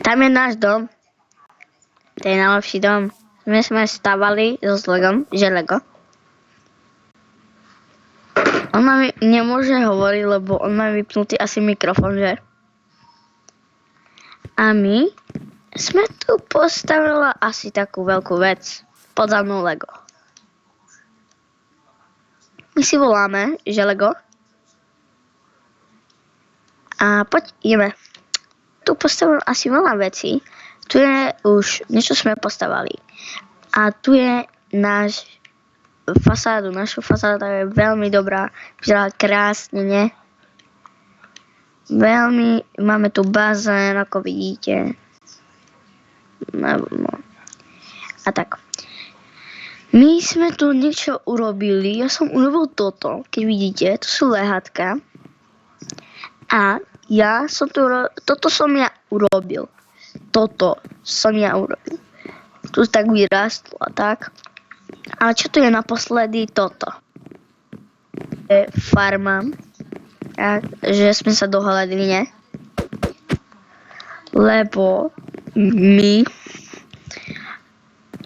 Tam je náš dom. To je najlepší dom. My sme stavali so Legom, že Lego. On ma nemôže hovoriť, lebo on má vypnutý asi mikrofón, že? A my sme tu postavili asi takú veľkú vec. Podľa mnou Lego. My si voláme, že Lego. A poď, ideme. Tu postavil asi veľa vecí. Tu je už, niečo sme postavali. A tu je náš fasádu. Naša fasáda je veľmi dobrá. Vyzerá krásne, nie? Veľmi, máme tu bazén, ako vidíte. No. A tak. My sme tu niečo urobili. Ja som urobil toto, keď vidíte. To sú lehátka. A ja som tu toto som ja urobil. Toto som ja urobil. Tu tak vyrástlo a tak. A čo tu je naposledy? Toto. Je farma. Že sme sa dohľadili, ne? Lebo my...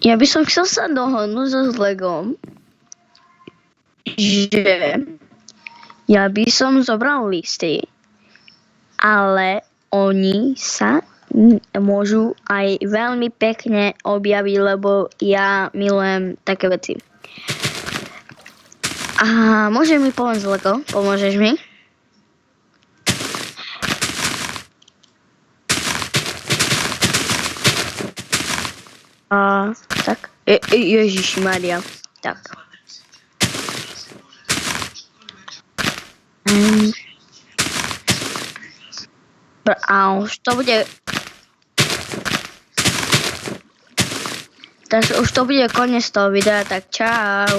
Ja by som chcel sa dohodnúť so Legom, že ja by som zobral listy, ale oni sa môžu aj veľmi pekne objaviť, lebo ja milujem také veci. A môžeš mi pomôcť, Lego? Pomôžeš mi? Tak. Ježišimaria. Tak. A už to bude... Takže už to bude koniec toho videa, tak čau.